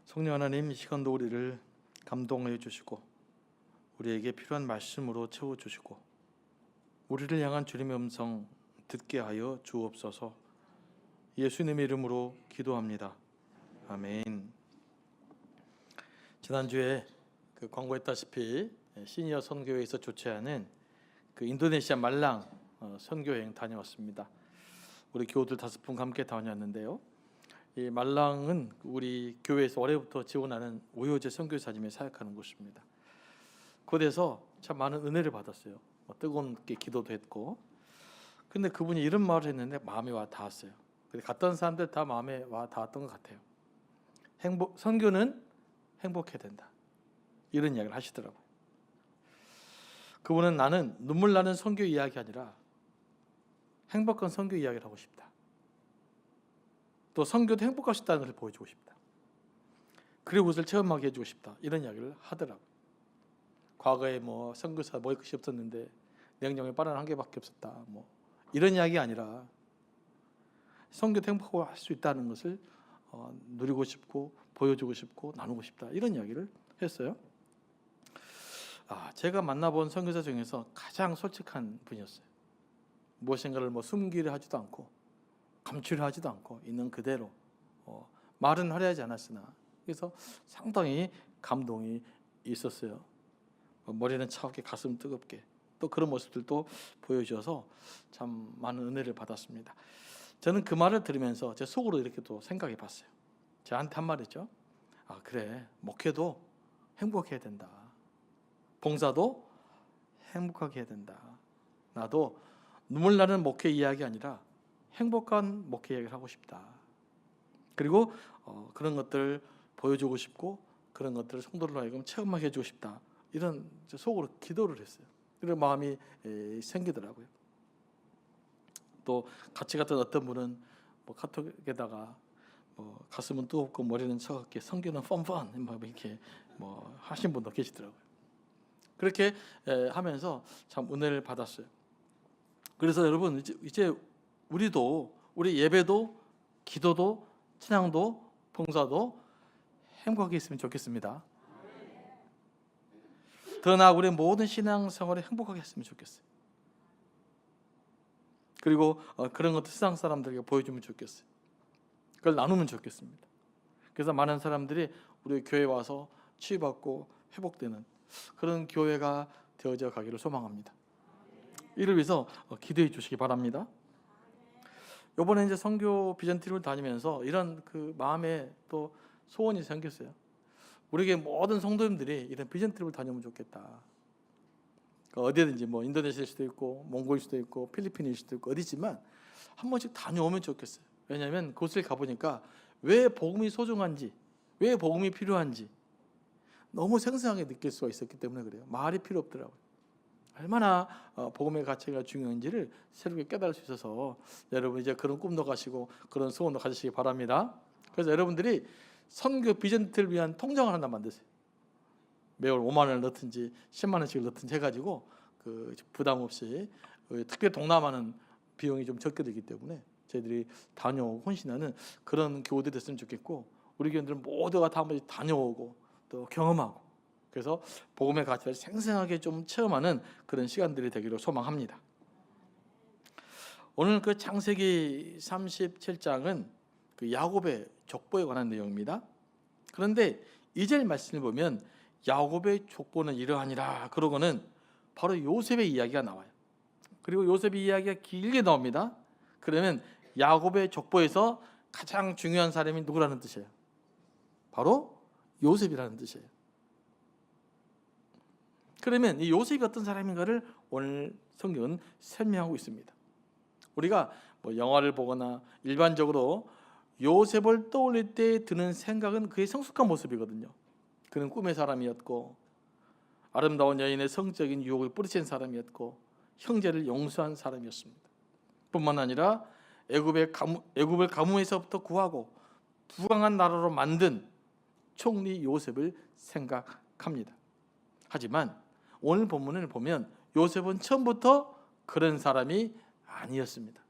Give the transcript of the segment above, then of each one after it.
성령 하나님, 이 시간도 우리를 감동해 주시고 우리에게 필요한 말씀으로 채워주시고 우리를 향한 주님의 음성 듣게 하여 주옵소서. 예수님의 이름으로 기도합니다. 아멘. 지난주에 광고했다시피 시니어 선교회에서 주최하는 인도네시아 말랑 선교여행 다녀왔습니다. 우리 교우들 5분 함께 다녀왔는데요. 이 말랑은 우리 교회에서 올해부터 지원하는 오효재 선교사님이 사역하는 곳입니다. 그곳에서 참 많은 은혜를 받았어요. 뜨겁게 기도도 했고. 근데 그분이 이런 말을 했는데 마음에 와 닿았어요. 갔던 사람들 다 마음에 와 닿았던 것 같아요. 선교는 행복해야 된다, 이런 이야기를 하시더라고요. 그분은 나는 눈물 나는 선교 이야기 아니라 행복한 선교 이야기를 하고 싶다. 또 선교도 행복할 수 있다는 것을 보여주고 싶다. 그리고 그것을 체험하게 해주고 싶다, 이런 이야기를 하더라고요. 과거에 선교사 먹을 것이 없었는데 냉장고에 바나나 1개밖에 없었다, 이런 이야기 아니라 선교도 행복할 수 있다는 것을 누리고 싶고 보여주고 싶고 나누고 싶다, 이런 이야기를 했어요. 제가 만나본 선교사 중에서 가장 솔직한 분이었어요. 무엇인가를 숨기려 하지도 않고 감추려 하지도 않고 있는 그대로, 말은 화려하지 않았으나 그래서 상당히 감동이 있었어요. 머리는 차갑게 가슴 뜨겁게, 또 그런 모습들도 보여주셔서 참 많은 은혜를 받았습니다. 저는 그 말을 들으면서 제 속으로 이렇게 또 생각해 봤어요. 저한테 한 말이죠. 그래, 목회도 행복해야 된다, 봉사도 행복하게 해야 된다. 나도 눈물 나는 목회 이야기 아니라 행복한 목회 이야기를 하고 싶다. 그리고 그런 것들을 보여주고 싶고 그런 것들을 성도들로 하여금 체험하게 해주고 싶다, 이런 속으로 기도를 했어요. 그런 마음이 생기더라고요. 또 같이 갔던 어떤 분은 카톡에다가 가슴은 뜨겁고 머리는 차갑게 선교는 펀펀 이렇게 하신 분도 계시더라고요. 그렇게 하면서 참 은혜를 받았어요. 그래서 여러분, 이제 우리도 우리 예배도 기도도 찬양도 봉사도 행복하게 있으면 좋겠습니다. 더 나아 우리 모든 신앙생활을 행복하게 했으면 좋겠어요. 그리고 그런 것도 세상 사람들에게 보여주면 좋겠어요. 그걸 나누면 좋겠습니다. 그래서 많은 사람들이 우리 교회에 와서 치유받고 회복되는 그런 교회가 되어져 가기를 소망합니다. 이를 위해서 기도해 주시기 바랍니다. 이번에 이제 선교 비전트립을 다니면서 이런 마음에 또 소원이 생겼어요. 우리에게 모든 성도님들이 이런 비전트립을 다녀오면 좋겠다. 어디든지 인도네시아일 수도 있고 몽골일 수도 있고 필리핀일 수도 있고 어디지만 한 번씩 다녀오면 좋겠어요. 왜냐하면 그곳을 가보니까 왜 복음이 소중한지, 왜 복음이 필요한지 너무 생생하게 느낄 수가 있었기 때문에 그래요. 말이 필요 없더라고요. 얼마나 복음의 가치가 중요한지를 새롭게 깨달을 수 있어서 여러분 이제 그런 꿈도 가시고 그런 소원도 가지시기 바랍니다. 그래서 여러분들이 선교 비전트를 위한 통장을 하나 만드세요. 매월 5만 원을 넣든지 10만 원씩을 넣든지 해가지고 부담 없이, 특히 동남아는 비용이 좀 적게 들기 때문에 저희들이 다녀오고 헌신하는 그런 교우들이 됐으면 좋겠고, 우리 교인들은 모두가 다 한 번씩 다녀오고 또 경험하고, 그래서 복음의 가치를 생생하게 좀 체험하는 그런 시간들이 되기를 소망합니다. 오늘 창세기 37장은 야곱의 족보에 관한 내용입니다. 그런데 2절 말씀을 보면 야곱의 족보는 이러하니라 그러고는 바로 요셉의 이야기가 나와요. 그리고 요셉의 이야기가 길게 나옵니다. 그러면 야곱의 족보에서 가장 중요한 사람이 누구라는 뜻이에요? 바로 요셉이라는 뜻이에요. 그러면 이 요셉이 어떤 사람인가를 오늘 성경은 설명하고 있습니다. 우리가 영화를 보거나 일반적으로 요셉을 떠올릴 때 드는 생각은 그의 성숙한 모습이거든요. 그는 꿈의 사람이었고 아름다운 여인의 성적인 유혹을 뿌리친 사람이었고 형제를 용서한 사람이었습니다. 뿐만 아니라 애굽을 가뭄에서부터 구하고 부강한 나라로 만든 총리 요셉을 생각합니다. 하지만 오늘 본문을 보면 요셉은 처음부터 그런 사람이 아니었습니다.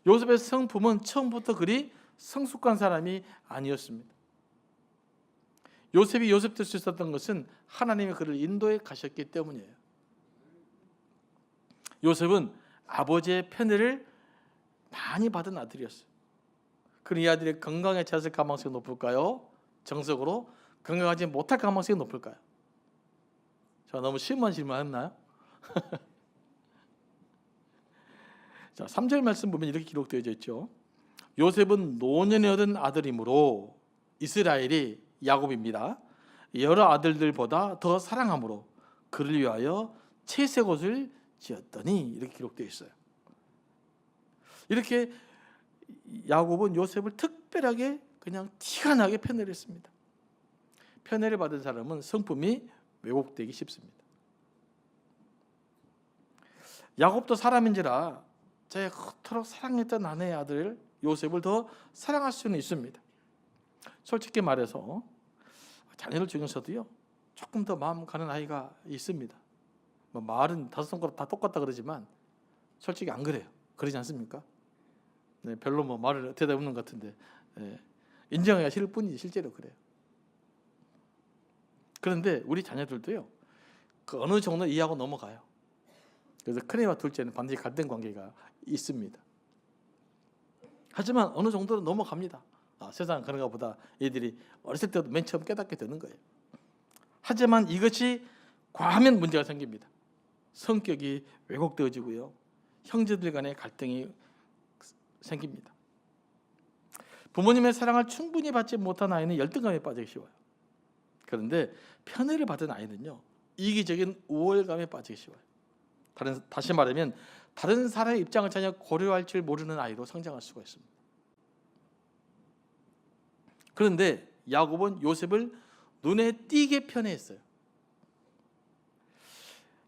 요셉의 성품은 처음부터 그리 성숙한 사람이 아니었습니다. 요셉이 요셉 될 수 있었던 것은 하나님이 그를 인도해 가셨기 때문이에요. 요셉은 아버지의 편애를 많이 받은 아들이었어요. 그럼 이 아들이 건강해졌을 가능성이 높을까요? 정석으로 건강하지 못할 가능성이 높을까요? 자, 너무 심한 질문했나요? 자, 3절 말씀 보면 이렇게 기록되어 있죠. 요셉은 노년에 얻은 아들이므로 이스라엘이 야곱입니다. 여러 아들들보다 더 사랑함으로 그를 위하여 채색 옷을 지었더니 이렇게 기록되어 있어요. 이렇게 야곱은 요셉을 특별하게 그냥 티가 나게 편애를 했습니다. 편애를 받은 사람은 성품이 왜곡되기 쉽습니다. 야곱도 사람인지라 자기가 그토록 사랑했던 아내의 아들 요셉을 더 사랑할 수는 있습니다. 솔직히 말해서 자녀를 중에서도요 조금 더 마음 가는 아이가 있습니다. 뭐 말은 5손가락 다 똑같다 그러지만 솔직히 안 그래요. 그러지 않습니까? 네, 별로 뭐 말을 대답 없는 것 같은데 인정해야 싫을 뿐이지 실제로 그래요. 그런데 우리 자녀들도요 그 어느 정도 이해하고 넘어가요. 그래서 큰애와 둘째는 반드시 갈등 관계가 있습니다. 하지만 어느 정도로 넘어갑니다. 세상은 그런가 보다. 얘들이 어렸을 때도 맨 처음 깨닫게 되는 거예요. 하지만 이것이 과하면 문제가 생깁니다. 성격이 왜곡되어지고요. 형제들 간의 갈등이 생깁니다. 부모님의 사랑을 충분히 받지 못한 아이는 열등감에 빠지기 쉬워요. 그런데 편애를 받은 아이는요 이기적인 우월감에 빠지기 쉬워요. 다시 말하면 다른 사람의 입장을 전혀 고려할 줄 모르는 아이로 성장할 수가 있습니다. 그런데 야곱은 요셉을 눈에 띄게 편애했어요.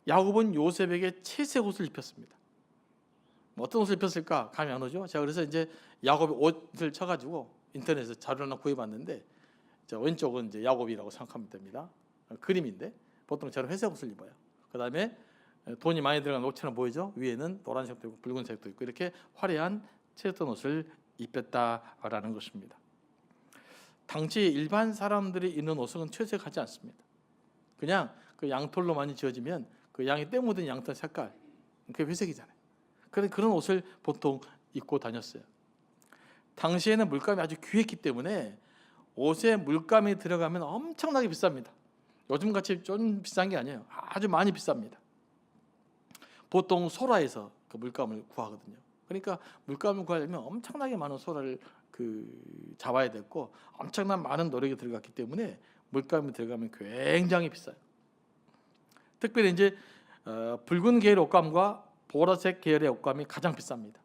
야곱은 요셉에게 채색 옷을 입혔습니다. 어떤 옷을 입혔을까 감이 안 오죠? 제가 그래서 이제 야곱의 옷을 쳐가지고 인터넷에서 자료를 하나 구해봤는데 왼쪽은 이제 야곱이라고 생각하면 됩니다. 그림인데 보통 저런 회색 옷을 입어요. 그 다음에 돈이 많이 들어간 옷처럼 보이죠? 위에는 노란색도 있고 붉은색도 있고 이렇게 화려한 채였던 옷을 입혔다라는 것입니다. 당시 일반 사람들이 입는 옷은 채색하지 않습니다. 그냥 그 양털로 많이 지어지면 그 양이 때 묻은 양털 색깔 그게 회색이잖아요. 그런 옷을 보통 입고 다녔어요. 당시에는 물감이 아주 귀했기 때문에 옷에 물감이 들어가면 엄청나게 비쌉니다. 요즘같이 좀 비싼 게 아니에요. 아주 많이 비쌉니다. 보통 소라에서 그 물감을 구하거든요. 그러니까 물감을 구하려면 엄청나게 많은 소라를 잡아야 됐고 엄청난 많은 노력이 들어갔기 때문에 물감이 들어가면 굉장히 비싸요. 특별히 이제 붉은 계열 옷감과 보라색 계열의 옷감이 가장 비쌉니다.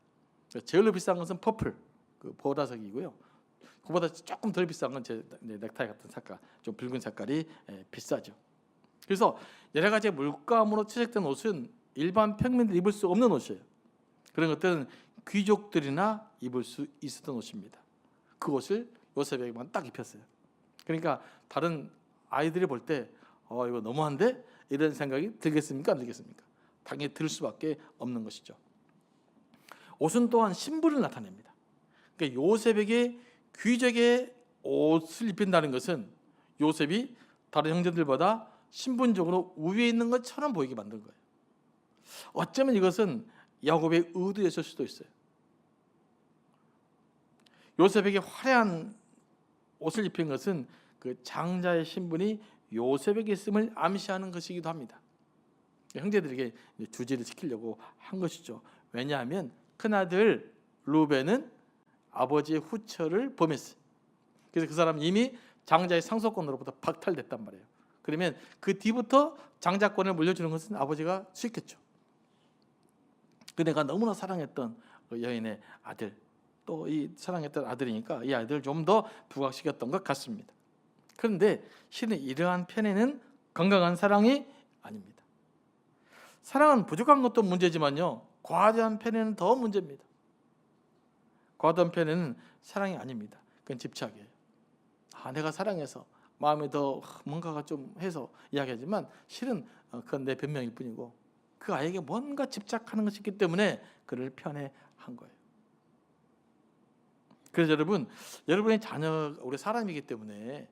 제일로 비싼 것은 퍼플, 그 보라색이고요. 그보다 조금 덜 비싼 건 제 넥타이 같은 색깔, 좀 붉은 색깔이 비싸죠. 그래서 여러 가지 물감으로 채색된 옷은 일반 평민들이 입을 수 없는 옷이에요. 그런 것들은 귀족들이나 입을 수 있었던 옷입니다. 그 옷을 요셉에게만 딱 입혔어요. 그러니까 다른 아이들이 볼 때 이거 너무한데? 이런 생각이 들겠습니까? 안 들겠습니까? 당연히 들 수밖에 없는 것이죠. 옷은 또한 신분을 나타냅니다. 그러니까 요셉에게 귀족의 옷을 입힌다는 것은 요셉이 다른 형제들보다 신분적으로 우위에 있는 것처럼 보이게 만든 거예요. 어쩌면 이것은 야곱의 의도였을 수도 있어요. 요셉에게 화려한 옷을 입힌 것은 그 장자의 신분이 요셉에게 있음을 암시하는 것이기도 합니다. 형제들에게 주지를 시키려고 한 것이죠. 왜냐하면 큰아들 루벤은 아버지의 후처를 범했어요. 그래서 그 사람은 이미 장자의 상속권으로부터 박탈됐단 말이에요. 그러면 그 뒤부터 장자권을 물려주는 것은 아버지가 싫겠죠. 그내가 너무나 사랑했던 그 여인의 아들, 또 이 사랑했던 아들이니까 이 아들을 좀 더 부각시켰던 것 같습니다. 그런데 실은 이러한 편애는 건강한 사랑이 아닙니다. 사랑은 부족한 것도 문제지만요, 과도한 편애는 더 문제입니다. 과도한 편애는 사랑이 아닙니다. 그건 집착이에요. 내가 사랑해서 마음에 더 뭔가가 좀 해서 이야기하지만 실은 그건 내 변명일 뿐이고 그 아이에게 뭔가 집착하는 것이 있기 때문에 그를 편애한 거예요. 그래서 여러분의 자녀 우리 사람이기 때문에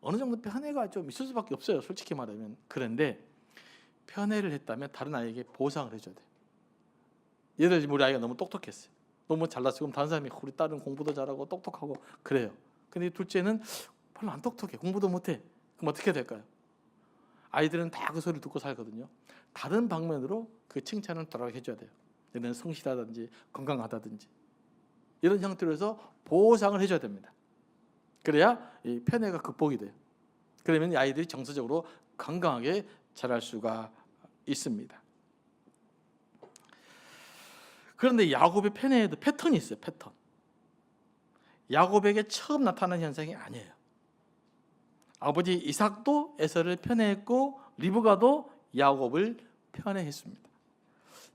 어느 정도 편애가 좀 있을 수밖에 없어요. 솔직히 말하면. 그런데 편애를 했다면 다른 아이에게 보상을 해줘야 돼요. 예를 들면 우리 아이가 너무 똑똑했어요. 너무 잘났어요. 그럼 다른 사람이 우리 딸은 공부도 잘하고 똑똑하고 그래요. 근데 둘째는 별로 안 똑똑해. 공부도 못해. 그럼 어떻게 될까요? 아이들은 다 그 소리를 듣고 살거든요. 다른 방면으로 그 칭찬을 돌아가게 해줘야 돼요. 얘는 성실하다든지 건강하다든지 이런 형태로 해서 보상을 해줘야 됩니다. 그래야 이 편애가 극복이 돼요. 그러면 아이들이 정서적으로 건강하게 자랄 수가 있습니다. 그런데 야곱의 편애에도 패턴이 있어요. 패턴. 야곱에게 처음 나타난 현상이 아니에요. 아버지 이삭도 에서를 편애했고 리브가도 야곱을 편애했습니다.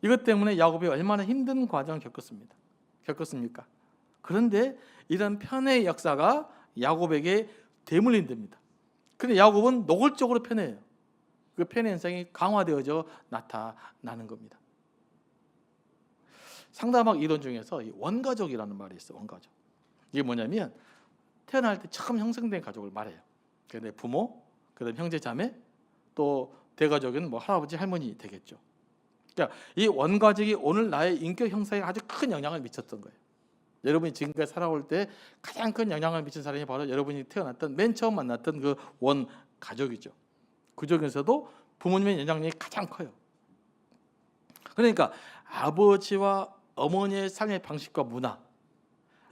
이것 때문에 야곱이 얼마나 힘든 과정을 겪었습니까? 그런데 이런 편애의 역사가 야곱에게 대물림됩니다. 그런데 야곱은 노골적으로 편애해요. 그 편애 현상이 강화되어져 나타나는 겁니다. 상담학 이론 중에서 원가족이라는 말이 있어요. 원가족. 이게 뭐냐면 태어날 때 처음 형성된 가족을 말해요. 내 부모, 그다음 형제 자매, 또 대가족은 뭐 할아버지 할머니 되겠죠. 그러니까 이 원가족이 오늘 나의 인격 형성에 아주 큰 영향을 미쳤던 거예요. 여러분이 지금까지 살아올 때 가장 큰 영향을 미친 사람이 바로 여러분이 태어났던 맨 처음 만났던 그 원가족이죠. 그 중에서도 부모님의 영향력이 가장 커요. 그러니까 아버지와 어머니의 삶의 방식과 문화,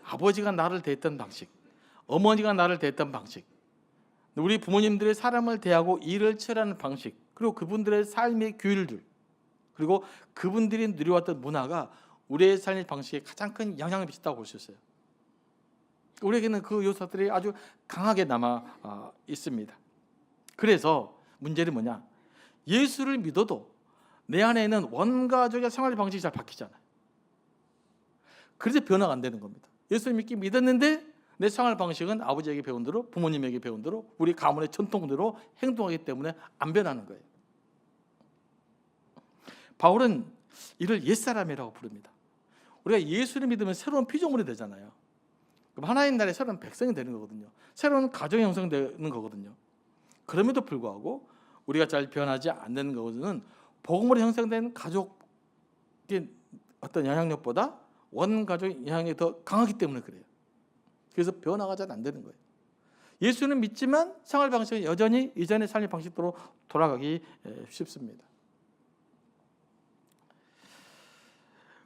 아버지가 나를 대했던 방식, 어머니가 나를 대했던 방식, 우리 부모님들의 사람을 대하고 일을 처리하는 방식, 그리고 그분들의 삶의 규율들, 그리고 그분들이 누려왔던 문화가 우리의 삶의 방식에 가장 큰 영향을 미쳤다고 볼 수 있어요. 우리에게는 그 요소들이 아주 강하게 남아 있습니다. 그래서 문제는 뭐냐? 예수를 믿어도 내 안에 있는 원가족의 생활 방식이 잘 바뀌잖아요. 그래서 변화가 안 되는 겁니다. 예수를 믿었는데 내 생활 방식은 아버지에게 배운 대로, 부모님에게 배운 대로, 우리 가문의 전통대로 행동하기 때문에 안 변하는 거예요. 바울은 이를 옛사람이라고 부릅니다. 우리가 예수를 믿으면 새로운 피조물이 되잖아요. 그럼 하나님 나라의 새로운 백성이 되는 거거든요. 새로운 가정이 형성되는 거거든요. 그럼에도 불구하고 우리가 잘 변하지 않는 것은 복음으로 형성된 가족의 어떤 영향력보다 원가족의 영향력이 더 강하기 때문에 그래요. 그래서 변화가 잘 안 되는 거예요. 예수는 믿지만 생활 방식은 여전히 이전의 삶의 방식대로 돌아가기 쉽습니다.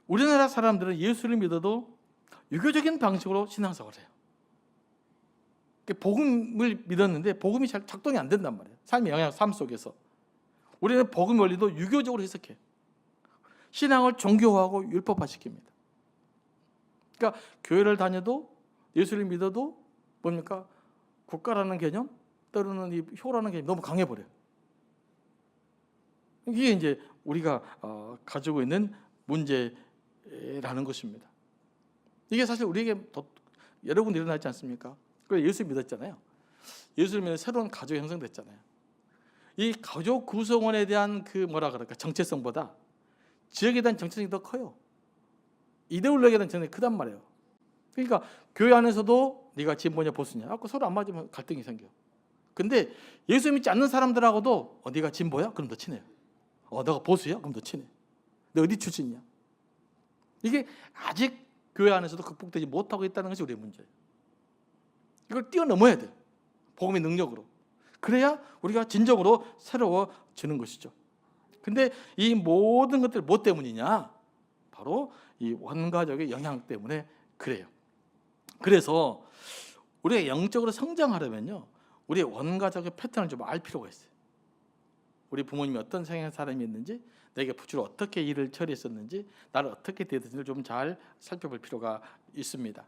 우리나라 사람들은 예수를 믿어도 유교적인 방식으로 신앙생활을 해요. 복음을 믿었는데 복음이 잘 작동이 안 된단 말이에요. 삶의 영향, 삶 속에서. 우리는 복음 원리도 유교적으로 해석해요. 신앙을 종교화하고 율법화시킵니다. 그러니까 교회를 다녀도 예수를 믿어도 뭡니까? 국가라는 개념, 때로는 이 효라는 개념이 너무 강해버려요. 이게 이제 우리가 가지고 있는 문제라는 것입니다. 이게 사실 우리에게 여러분 일어나지 않습니까? 그래서 예수 믿었잖아요. 예수를 믿는 새로운 가족이 형성됐잖아요. 이 가족 구성원에 대한 그 뭐라 그럴까 정체성보다 지역에 대한 정체성이 더 커요. 이데올로기에 대한 정체성이 크단 말이에요. 그러니까 교회 안에서도 네가 진보냐 보수냐 아까 서로 안 맞으면 갈등이 생겨. 근데 예수 믿지 않는 사람들하고도 네가 진보야? 그럼 더 친해요. 너가 보수야? 그럼 더 친해. 너 어디 출신이야? 이게 아직 교회 안에서도 극복되지 못하고 있다는 것이 우리의 문제예요. 이걸 뛰어넘어야 돼요. 복음의 능력으로. 그래야 우리가 진정으로 새로워지는 것이죠. 근데 이 모든 것들 뭐 때문이냐? 바로 이 원가족의 영향 때문에 그래요. 그래서 우리가 영적으로 성장하려면요, 우리의 원가족의 패턴을 좀 알 필요가 있어요. 우리 부모님이 어떤 성향의 사람이었는지, 내게 주로 어떻게 일을 처리했었는지, 나를 어떻게 대했는지를 좀 잘 살펴볼 필요가 있습니다.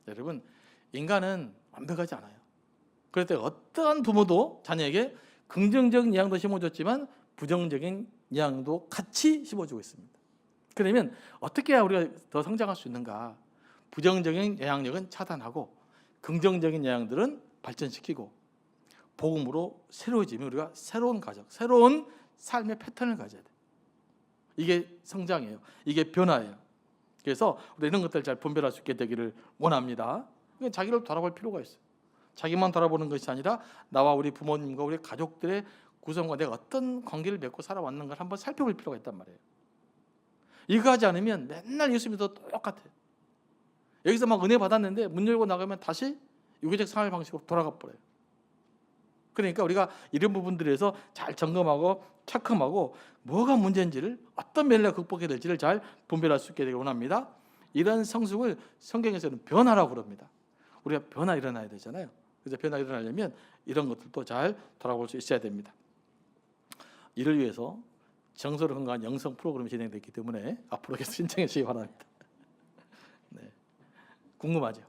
여러분, 인간은 완벽하지 않아요. 그럴 때 어떠한 부모도 자녀에게 긍정적인 영향도 심어줬지만 부정적인 영향도 같이 심어주고 있습니다. 그러면 어떻게 해야 우리가 더 성장할 수 있는가? 부정적인 영향력은 차단하고 긍정적인 영향들은 발전시키고 복음으로 새로워지면 우리가 새로운 가정, 새로운 삶의 패턴을 가져야 돼요. 이게 성장이에요. 이게 변화예요. 그래서 우리 이런 것들을 잘 분별할 수 있게 되기를 원합니다. 그러니까 자기를 돌아볼 필요가 있어요. 자기만 돌아보는 것이 아니라 나와 우리 부모님과 우리 가족들의 구성과 내가 어떤 관계를 맺고 살아왔는가를 한번 살펴볼 필요가 있단 말이에요. 이거 하지 않으면 맨날 예수 믿어도 똑같아요. 여기서 막 은혜 받았는데 문 열고 나가면 다시 유교적 생활 방식으로 돌아가 버려요. 그러니까 우리가 이런 부분들에서 잘 점검하고 체크하고 뭐가 문제인지를 어떤 면을 극복해야 될지를 잘 분별할 수 있게 되길 원합니다. 이런 성숙을 성경에서는 변화라고 그럽니다. 우리가 변화 일어나야 되잖아요. 그래서 변화 일어나려면 이런 것들도 잘 돌아볼 수 있어야 됩니다. 이를 위해서 정서로 건강한 영성 프로그램이 진행됐기 때문에 앞으로 계속 신청해 주시기 바랍니다. 네. 궁금하죠?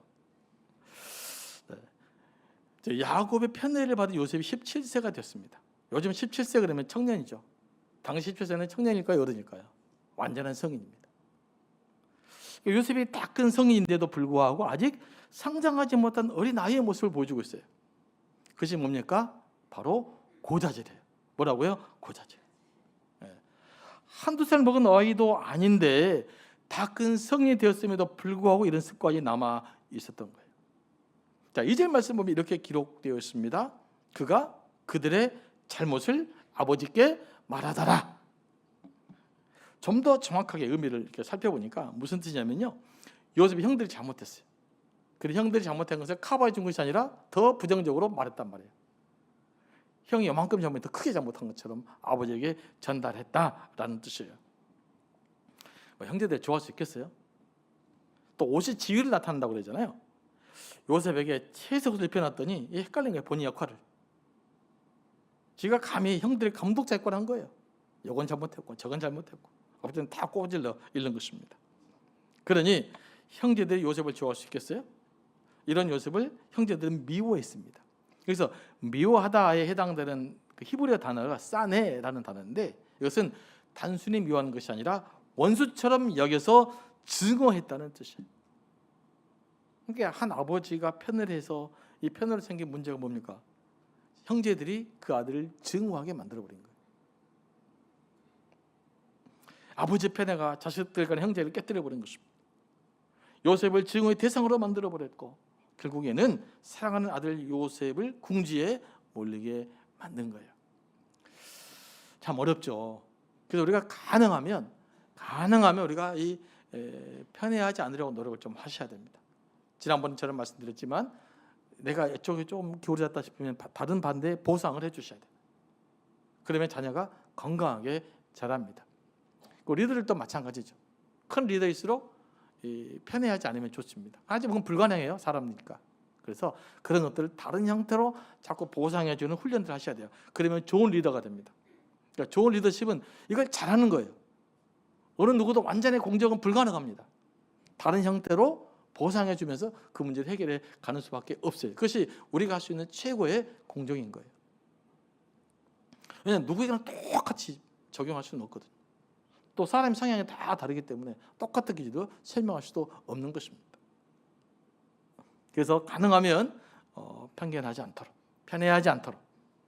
네. 야곱의 편애를 받은 요셉이 17세가 됐습니다. 요즘 17세 그러면 청년이죠. 당시 17세는 청년일까요? 어른일까요? 완전한 성인입니다. 요셉이 다 큰 성인인데도 불구하고 아직 성장하지 못한 어린아이의 모습을 보여주고 있어요. 그것이 뭡니까? 바로 고자질이에요. 뭐라고요? 고자질. 한두 살 먹은 아이도 아닌데 다 큰 성인이 되었음에도 불구하고 이런 습관이 남아 있었던 거예요. 자, 2절 말씀 보면 이렇게 기록되어 있습니다. 그가 그들의 잘못을 아버지께 말하더라. 좀 더 정확하게 의미를 이렇게 살펴보니까 무슨 뜻이냐면요, 요셉이 형들이 잘못했어요. 그리고 형들이 잘못한 것을 커버해 준 것이 아니라 더 부정적으로 말했단 말이에요. 형이 요만큼 잘못해 더 크게 잘못한 것처럼 아버지에게 전달했다라는 뜻이에요. 뭐 형제들 좋아할 수 있겠어요? 또 옷이 지위를 나타낸다고 그러잖아요. 요셉에게 채색 옷을 입혀놨더니 헷갈린 거예요. 본인 역할을. 지가 감히 형들의 감독자 역할을 한 거예요. 이건 잘못했고 저건 잘못했고 아버지는 다 꼬질러 잃는 것입니다. 그러니 형제들이 요셉을 좋아할 수 있겠어요? 이런 요셉을 형제들은 미워했습니다. 그래서 미워하다에 해당되는 그 히브리어 단어가 싸네라는 단어인데 이것은 단순히 미워하는 것이 아니라 원수처럼 여겨서 증오했다는 뜻이에요. 그러니까 한 아버지가 편을 해서 이 편으로 생긴 문제가 뭡니까? 형제들이 그 아들을 증오하게 만들어버린 거예요. 아버지 편애가 자식들 간의 형제를 깨뜨려버린 것입니다. 요셉을 증오의 대상으로 만들어버렸고 결국에는 사랑하는 아들 요셉을 궁지에 몰리게 만든 거예요. 참 어렵죠. 그래서 우리가 가능하면 우리가 이 편애하지 않으려고 노력을 좀 하셔야 됩니다. 지난번처럼 말씀드렸지만 내가 이쪽에 좀 기울어졌다 싶으면 다른 반대에 보상을 해주셔야 돼요. 그러면 자녀가 건강하게 자랍니다. 그 리더들도 마찬가지죠. 큰 리더일수록 편애하지 않으면 좋습니다. 하지만 그건 불가능해요. 사람이니까. 그래서 그런 것들을 다른 형태로 자꾸 보상해주는 훈련들을 하셔야 돼요. 그러면 좋은 리더가 됩니다. 그러니까 좋은 리더십은 이걸 잘하는 거예요. 어느 누구도 완전히 공정은 불가능합니다. 다른 형태로 보상해주면서 그 문제를 해결해 가는 수밖에 없어요. 그것이 우리가 할 수 있는 최고의 공정인 거예요. 왜냐하면 누구에게나 똑같이 적용할 수는 없거든요. 또 사람의 성향이 다 다르기 때문에 똑같은 기준으로 설명할 수도 없는 것입니다. 그래서 가능하면 편견하지 않도록, 편애하지 않도록,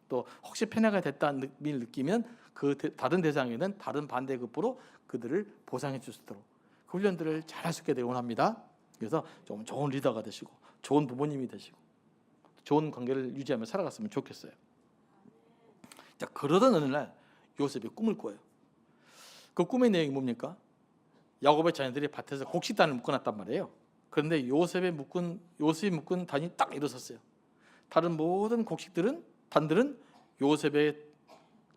또 혹시 편애가 됐다는 느끼면 그 다른 대상에는 다른 반대급부로 그들을 보상해 줄 수 있도록 그 훈련들을 잘 할 수 있게 되기 원합니다. 그래서 좀 좋은 리더가 되시고 좋은 부모님이 되시고 좋은 관계를 유지하며 살아갔으면 좋겠어요. 자, 그러던 어느 날 요셉이 꿈을 꿔요. 그 꿈의 내용이 뭡니까? 야곱의 자녀들이 밭에서 곡식단을 묶어놨단 말이에요. 그런데 요셉이 묶은 단이 딱 일어섰어요. 다른 모든 단들은 요셉의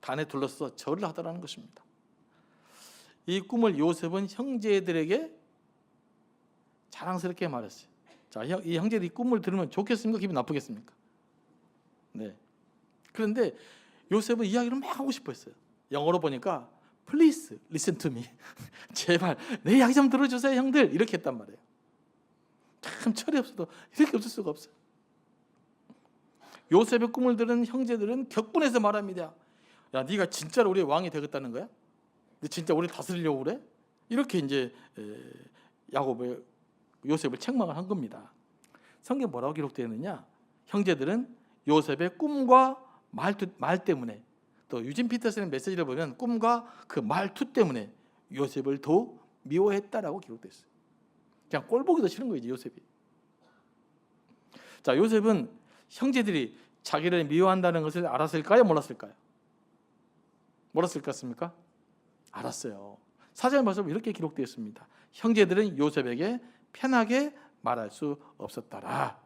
단에 둘러서 절을 하더라는 것입니다. 이 꿈을 요셉은 형제들에게 자랑스럽게 말했어요. 자, 이 형제들이 꿈을 들으면 좋겠습니까? 기분 나쁘겠습니까? 네. 그런데 요셉은 이야기를 막 하고 싶어했어요. 영어로 보니까 Please listen to me. 제발 내 이야기 좀 들어주세요, 형들. 이렇게 했단 말이에요. 참 철이 없어도 이렇게 없을 수가 없어요. 요셉의 꿈을 들은 형제들은 격분해서 말합니다. 야, 네가 진짜로 우리의 왕이 되겠다는 거야? 너 진짜 우리 다스리려고 그래? 이렇게 이제 요셉을 책망을 한 겁니다. 성경에 뭐라고 기록되어 있느냐? 형제들은 요셉의 꿈과 말 때문에, 또 유진 피터슨의 메시지를 보면 꿈과 그 말투 때문에 요셉을 더욱 미워했다라고 기록되어 있어요. 그냥 꼴보기도 싫은 거예요, 요셉이. 자, 요셉은 형제들이 자기를 미워한다는 것을 알았을까요? 몰랐을까요? 몰랐을 것 같습니까? 알았어요. 사절 말씀 이렇게 기록되어 있습니다. 형제들은 요셉에게 편하게 말할 수 없었더라.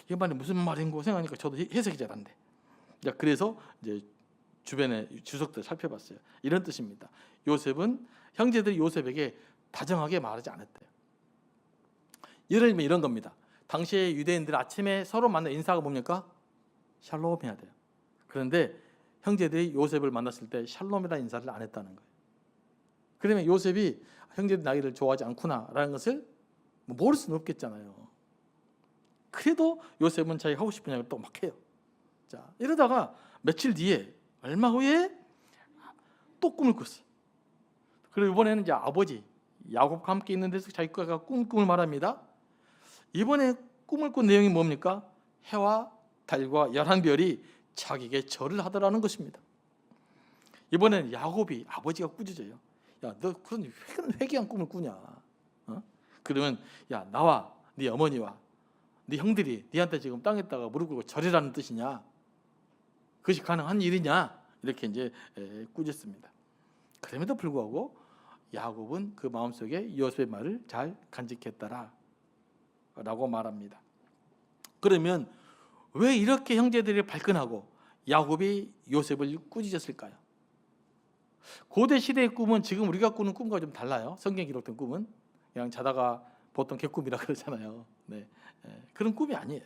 이 말이 무슨 말인고 생각하니까 저도 해석이 잘 안 돼. 그래서 이제 주변에 주석들 살펴봤어요. 이런 뜻입니다. 요셉은 형제들이 요셉에게 다정하게 말하지 않았대요. 예를 들면 이런 겁니다. 당시에 유대인들 아침에 서로 만나 인사가 뭡니까? 샬롬 해야 돼요. 그런데 형제들이 요셉을 만났을 때 샬롬이라는 인사를 안 했다는 거예요. 그러면 요셉이 형제들 나이를 좋아하지 않구나라는 것을 모를 수는 없겠잖아요. 그래도 요셉은 자기가 하고 싶은 이야기를 또 막 해요. 자, 이러다가 며칠 뒤에 얼마 후에 또 꿈을 꿨어요. 그리고 이번에는 이제 아버지 야곱과 함께 있는 데서 자기가 꿈을 말합니다. 이번에 꿈을 꾼 내용이 뭡니까? 해와 달과 11별이 자기에게 절을 하더라는 것입니다. 이번에는 야곱이 아버지가 꾸짖어요. 야, 너 그런 회개한 꿈을 꾸냐? 그러면 야, 나와 네 어머니와 네 형들이 네한테 지금 땅에다가 무릎 꿇고 절이라는 뜻이냐? 그것이 가능한 일이냐? 이렇게 이제 꾸짖습니다. 그럼에도 불구하고 야곱은 그 마음속에 요셉의 말을 잘 간직했더라 라고 말합니다. 그러면 왜 이렇게 형제들이 발끈하고 야곱이 요셉을 꾸짖었을까요? 고대 시대의 꿈은 지금 우리가 꾸는 꿈과 좀 달라요. 성경에 기록된 꿈은 그냥 자다가 보통 개꿈이라 그러잖아요. 네. 그런 꿈이 아니에요.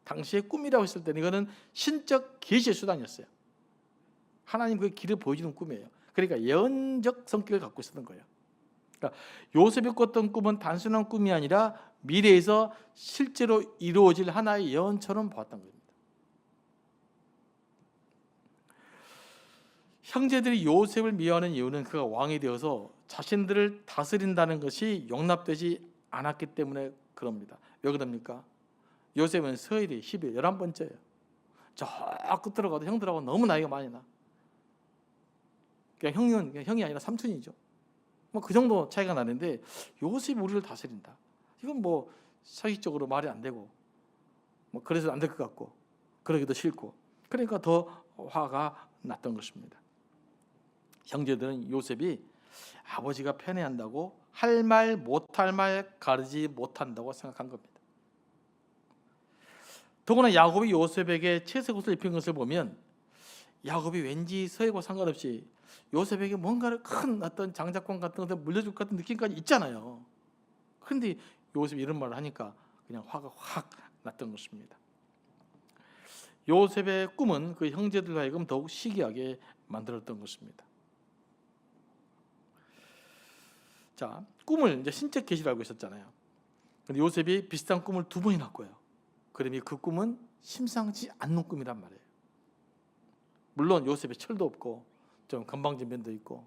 당시에 꿈이라고 했을 때는 이거는 신적 계시의 수단이었어요. 하나님 그 길을 보여주는 꿈이에요. 그러니까 예언적 성격을 갖고 있었던 거예요. 그러니까 요셉이 꿨던 꿈은 단순한 꿈이 아니라 미래에서 실제로 이루어질 하나의 예언처럼 보았던 겁니다. 형제들이 요셉을 미워하는 이유는 그가 왕이 되어서 자신들을 다스린다는 것이 용납되지 않았기 때문에 그럽니다. 왜 그럽니까? 요셉은 서열이 10위 11번째예요. 저 끝으로 가도 형들하고 너무 나이가 많이 나. 그냥 형이 아니라 삼촌이죠. 뭐 그 정도 차이가 나는데 요셉이 우리를 다스린다. 이건 뭐 사기적으로 말이 안 되고 뭐 그래서 안 될 것 같고 그러기도 싫고 그러니까 더 화가 났던 것입니다. 형제들은 요셉이 아버지가 편애한다고 할 말 못할 말 가르지 못한다고 생각한 겁니다. 더구나 야곱이 요셉에게 채색 옷을 입힌 것을 보면 야곱이 왠지 서해와 상관없이 요셉에게 뭔가를 큰 어떤 장자권 같은 것을 물려줄 것 같은 느낌까지 있잖아요. 그런데 요셉이 이런 말을 하니까 그냥 화가 확 났던 것입니다. 요셉의 꿈은 그 형제들과 하여금 더욱 시기하게 만들었던 것입니다. 자, 꿈을 이제 신적 계시를 알고 있었잖아요. 근데 요셉이 비슷한 꿈을 2번이나 꿔요. 그러면 그 꿈은 심상치 않는 꿈이란 말이에요. 물론 요셉의 철도 없고 좀 건방진 면도 있고,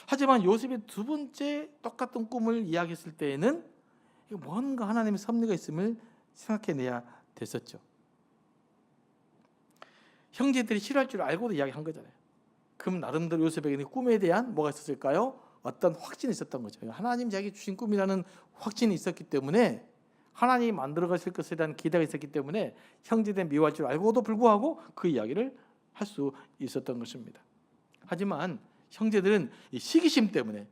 하지만 요셉이 2번째 똑같은 꿈을 이야기했을 때에는 뭔가 하나님의 섭리가 있음을 생각해내야 됐었죠. 형제들이 싫어할 줄 알고도 이야기한 거잖아요. 그럼 나름대로 요셉에게는 꿈에 대한 뭐가 있었을까요? 어떤 확신이 있었던 거죠. 하나님 자기 주신 꿈이라는 확신이 있었기 때문에, 하나님이 만들어 가실 것에 대한 기대가 있었기 때문에 형제들 미워할 줄 알고도 불구하고 그 이야기를 할 수 있었던 것입니다. 하지만 형제들은 이 시기심 때문에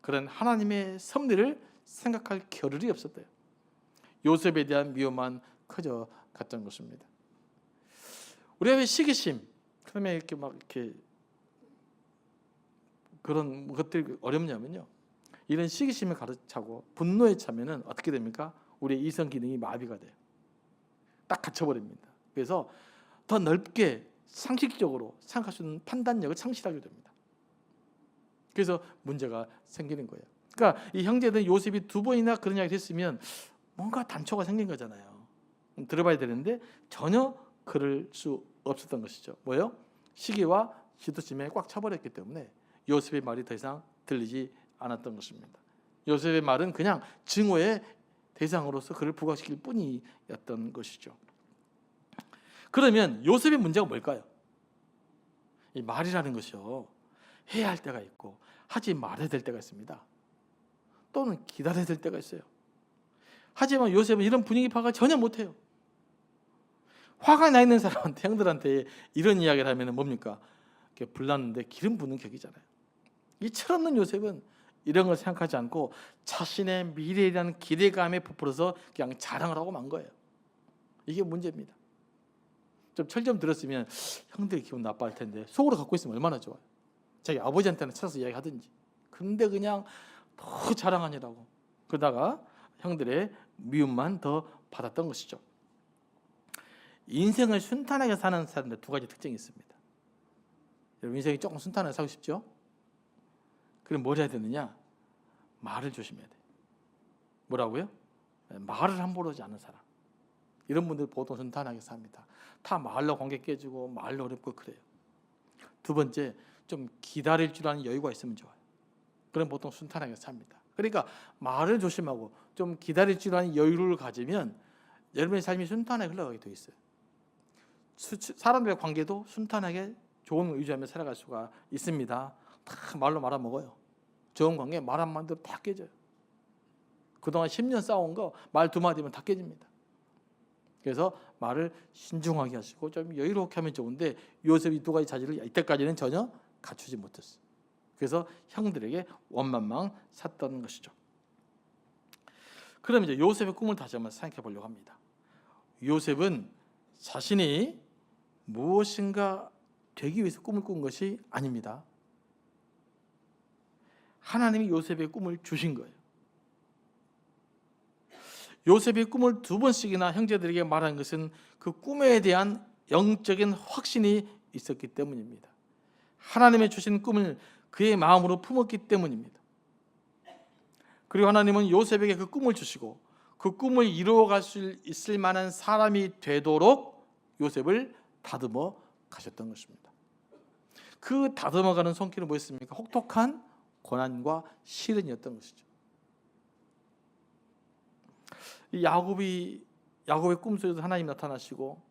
그런 하나님의 섭리를 생각할 겨를이 없었대요. 요셉에 대한 미움만 커져 갔던 것입니다. 우리가 왜 시기심, 그러면 이렇게 막 이렇게 그런 것들이 어렵냐면요, 이런 시기심을 가득차고 분노에 차면은 어떻게 됩니까? 우리의 이성 기능이 마비가 돼요. 딱 갇혀버립니다. 그래서 더 넓게 상식적으로 생각할 수 있는 판단력을 상실하게 됩니다. 그래서 문제가 생기는 거예요. 그러니까 이 형제들은 요셉이 2번이나 그런 이야기를 했으면 뭔가 단초가 생긴 거잖아요. 들어봐야 되는데 전혀 그럴 수 없었던 것이죠. 뭐예요? 시기와 시도심에 꽉 차버렸기 때문에 요셉의 말이 더 이상 들리지 않았던 것입니다. 요셉의 말은 그냥 증오의 대상으로서 그를 부각시킬 뿐이었던 것이죠. 그러면 요셉의 문제가 뭘까요? 이 말이라는 것이요, 해야 할 때가 있고 하지 말아야 될 때가 있습니다. 또는 기다려야 될 때가 있어요. 하지만 요셉은 이런 분위기 파악을 전혀 못해요. 화가 나 있는 사람한테, 형들한테 이런 이야기를 하면 뭡니까? 불났는데 기름 붓는 격이잖아요. 이 철없는 요셉은 이런 걸 생각하지 않고 자신의 미래에 대한 기대감에 부풀어서 그냥 자랑을 하고 만 거예요. 이게 문제입니다. 좀 철 좀 들었으면 형들이 기분 나빠할 텐데 속으로 갖고 있으면 얼마나 좋아요. 자기 아버지한테는 찾아서 이야기하든지. 근데 그냥 더 자랑하느라고 그러다가 형들의 미움만 더 받았던 것이죠. 인생을 순탄하게 사는 사람들 두 가지 특징이 있습니다. 여러분 인생이 조금 순탄하게 살고 싶죠? 그럼 뭘 해야 되느냐? 말을 조심해야 돼. 뭐라고요? 말을 함부로 하지 않는 사람. 이런 분들 보통 순탄하게 삽니다. 다 말로 관계 깨지고 말로 어렵고 그래요. 두 번째, 좀 기다릴 줄 아는 여유가 있으면 좋아요. 그럼 보통 순탄하게 삽니다. 그러니까 말을 조심하고 좀 기다릴 줄 아는 여유를 가지면 여러분의 삶이 순탄하게 흘러가게 돼 있어요. 사람들의 관계도 순탄하게 좋은 걸 유지하며 살아갈 수가 있습니다. 다 말로 말아먹어요. 좋은 관계 말 한마디로 다 깨져요. 그동안 10년 싸운 거 말 두 마디면 다 깨집니다. 그래서 말을 신중하게 하시고 좀 여유롭게 하면 좋은데 요셉이 두 가지 자질을 이때까지는 전혀 갖추지 못했어요. 그래서 형들에게 원만망 샀던 것이죠. 그럼 이제 요셉의 꿈을 다시 한번 생각해 보려고 합니다. 요셉은 자신이 무엇인가 되기 위해서 꿈을 꾼 것이 아닙니다. 하나님이 요셉의 꿈을 주신 거예요. 요셉이 꿈을 두 번씩이나 형제들에게 말한 것은 그 꿈에 대한 영적인 확신이 있었기 때문입니다. 하나님의 주신 꿈을 그의 마음으로 품었기 때문입니다. 그리고 하나님은 요셉에게 그 꿈을 주시고 그 꿈을 이루어갈 수 있을 만한 사람이 되도록 요셉을 다듬어 가셨던 것입니다. 그 다듬어가는 손길은 뭐였습니까? 혹독한 고난과 시련이었던 것이죠. 야곱의 꿈속에서 하나님이 나타나시고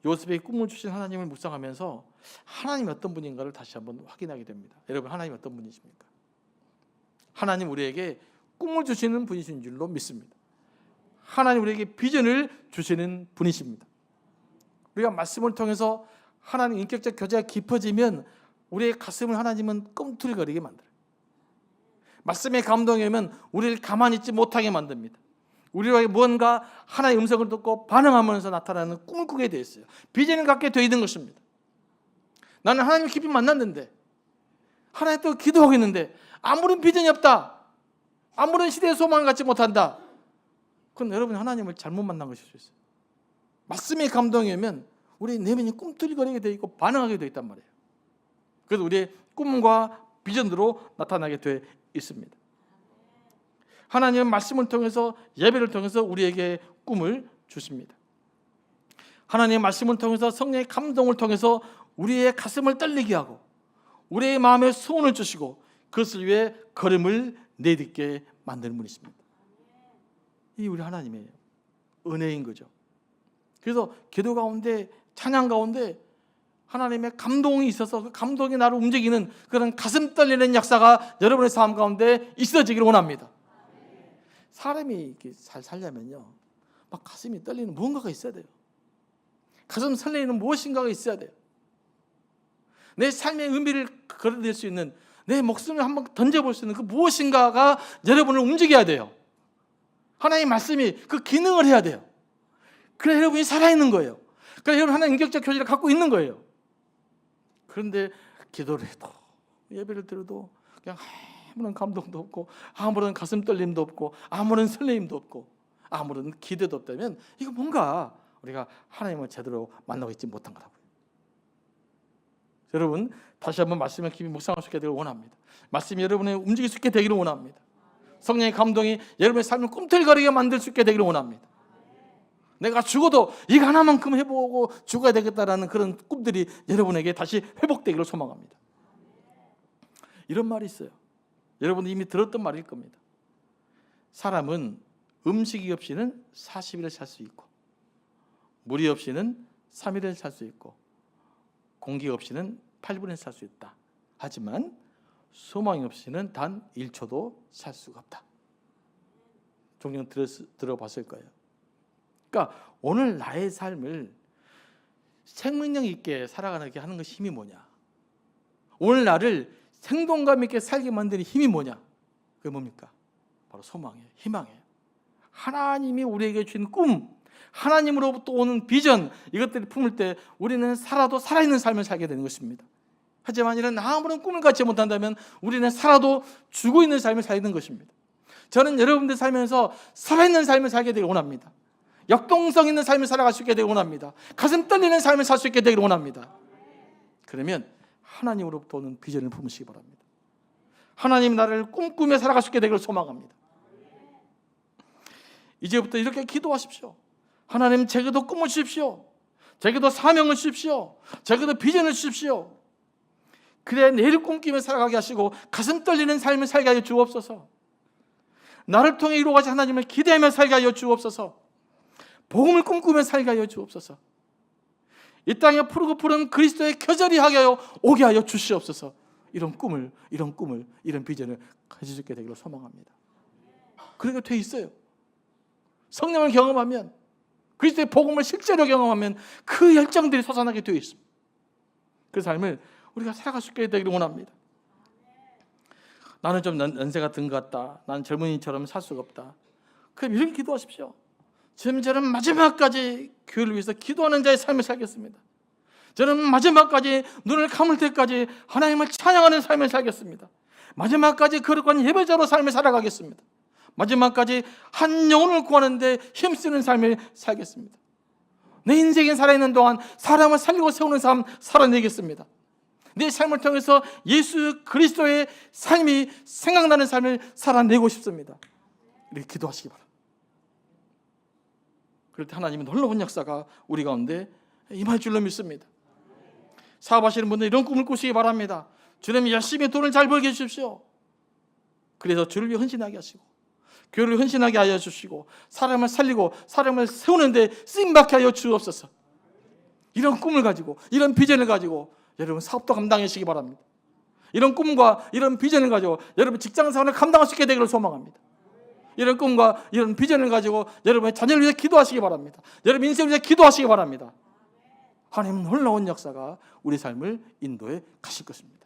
요셉의 꿈을 주신 하나님을 묵상하면서 하나님이 어떤 분인가를 다시 한번 확인하게 됩니다. 여러분 하나님 어떤 분이십니까? 하나님 우리에게 꿈을 주시는 분이신 줄로 믿습니다. 하나님 우리에게 비전을 주시는 분이십니다. 우리가 말씀을 통해서 하나님 인격적 교제가 깊어지면 우리의 가슴을 하나님은 꿈틀거리게 만들어요. 말씀의 감동이 오면 우리를 가만히 있지 못하게 만듭니다. 우리에게 무언가 하나의 음성을 듣고 반응하면서 나타나는 꿈을 꾸게 되어 있어요. 비전을 갖게 되어 있는 것입니다. 나는 하나님을 깊이 만났는데 하나님 또 기도하고 있는데 아무런 비전이 없다. 아무런 시대의 소망을 갖지 못한다. 그건 여러분이 하나님을 잘못 만난 것일 수 있어요. 말씀의 감동이 오면 우리 내면이 꿈틀거리게 되어 있고 반응하게 되어 있단 말이에요. 그래서 우리의 꿈과 비전으로 나타나게 되어 있습니다. 하나님은 말씀을 통해서 예배를 통해서 우리에게 꿈을 주십니다. 하나님의 말씀을 통해서 성령의 감동을 통해서 우리의 가슴을 떨리게 하고 우리의 마음에 소원을 주시고 그것을 위해 걸음을 내딛게 만드는 분이십니다. 이 우리 하나님의 은혜인 거죠. 그래서 기도 가운데 찬양 가운데 하나님의 감동이 있어서 그 감동이 나를 움직이는 그런 가슴 떨리는 역사가 여러분의 삶 가운데 있어지기를 원합니다. 사람이 이렇게 잘 살려면요, 막 가슴이 떨리는 무언가가 있어야 돼요. 가슴 설레이는 무엇인가가 있어야 돼요. 내 삶의 의미를 걸어낼 수 있는, 내 목숨을 한번 던져볼 수 있는 그 무엇인가가 여러분을 움직여야 돼요. 하나님의 말씀이 그 기능을 해야 돼요. 그래 여러분이 살아있는 거예요. 그래 여러분 하나님 인격적 교제를 갖고 있는 거예요. 그런데 기도를 해도 예배를 드려도 그냥 아무런 감동도 없고 아무런 가슴 떨림도 없고 아무런 설레임도 없고 아무런 기대도 없다면 이거 뭔가 우리가 하나님을 제대로 만나고 있지 못한 거라고요. 여러분 다시 한번 말씀을 깊이 묵상할 수 있게 되기를 원합니다. 말씀이 여러분을 움직일 수 있게 되기를 원합니다. 성령의 감동이 여러분의 삶을 꿈틀거리게 만들 수 있게 되기를 원합니다. 내가 죽어도 이거 하나만큼 해보고 죽어야 되겠다라는 그런 꿈들이 여러분에게 다시 회복되기를 소망합니다. 이런 말이 있어요. 여러분도 이미 들었던 말일 겁니다. 사람은 음식이 없이는 40일을 살 수 있고 물이 없이는 3일을 살 수 있고 공기 없이는 8분을 살 수 있다. 하지만 소망이 없이는 단 1초도 살 수가 없다. 종종 들어봤을 거예요. 그러니까 오늘 나의 삶을 생명력 있게 살아가게 하는 것이 힘이 뭐냐? 오늘 나를 생동감 있게 살게 만드는 힘이 뭐냐? 그게 뭡니까? 바로 소망이에요. 희망이에요. 하나님이 우리에게 주신 꿈, 하나님으로부터 오는 비전, 이것들을 품을 때 우리는 살아도 살아있는 삶을 살게 되는 것입니다. 하지만 이런 아무런 꿈을 갖지 못한다면 우리는 살아도 죽어 있는 삶을 살게 되는 것입니다. 저는 여러분들 살면서 살아있는 삶을 살게 되길 원합니다. 역동성 있는 삶을 살아갈 수 있게 되길 원합니다. 가슴 떨리는 삶을 살 수 있게 되길 원합니다. 그러면 하나님으로부터 오는 비전을 품으시기 바랍니다. 하나님 나를 꿈꾸며 살아갈 수 있게 되기를 소망합니다. 이제부터 이렇게 기도하십시오. 하나님, 제게도 꿈을 주십시오. 제게도 사명을 주십시오. 제게도 비전을 주십시오. 그래 내일 꿈꾸며 살아가게 하시고 가슴 떨리는 삶을 살게 하여 주옵소서. 나를 통해 이루어가신 하나님을 기대하며 살게 하여 주옵소서. 복음을 꿈꾸며 살게 하여 주옵소서. 이 땅에 푸르고 푸른 그리스도의 표절이 하게 하여 오게 하여 주시옵소서. 이런 꿈을, 이런 비전을 가질 수 있게 되기를 소망합니다. 그렇게 돼 있어요. 성령을 경험하면, 그리스도의 복음을 실제로 경험하면 그 열정들이 솟아나게 되어 있습니다. 그 삶을 우리가 살아갈 수 있게 되기를 원합니다. 나는 좀 연세가 든 것 같다. 나는 젊은이처럼 살 수가 없다. 그럼 이렇게 기도하십시오. 저는 마지막까지 교회를 위해서 기도하는 자의 삶을 살겠습니다. 저는 마지막까지 눈을 감을 때까지 하나님을 찬양하는 삶을 살겠습니다. 마지막까지 거룩한 예배자로 삶을 살아가겠습니다. 마지막까지 한 영혼을 구하는 데 힘쓰는 삶을 살겠습니다. 내 인생에 살아있는 동안 사람을 살리고 세우는 삶 살아내겠습니다. 내 삶을 통해서 예수 그리스도의 삶이 생각나는 삶을 살아내고 싶습니다. 이렇게 기도하시기 바랍니다. 그럴 때 하나님의 놀라운 역사가 우리 가운데 임할 줄로 믿습니다. 사업하시는 분들 이런 꿈을 꾸시기 바랍니다. 주님, 열심히 돈을 잘 벌게 해주십시오. 그래서 주를 위해 헌신하게 하시고 교회를 헌신하게 하여 주시고 사람을 살리고 사람을 세우는데 쓰임받게 하여 주옵소서. 이런 꿈을 가지고 이런 비전을 가지고 여러분 사업도 감당하시기 바랍니다. 이런 꿈과 이런 비전을 가지고 여러분 직장생활을 감당할 수 있게 되기를 소망합니다. 이런 꿈과 이런 비전을 가지고 여러분의 자녀를 위해 기도하시기 바랍니다. 여러분 인생을 위해 기도하시기 바랍니다. 하나님 놀라운 역사가 우리 삶을 인도해 가실 것입니다.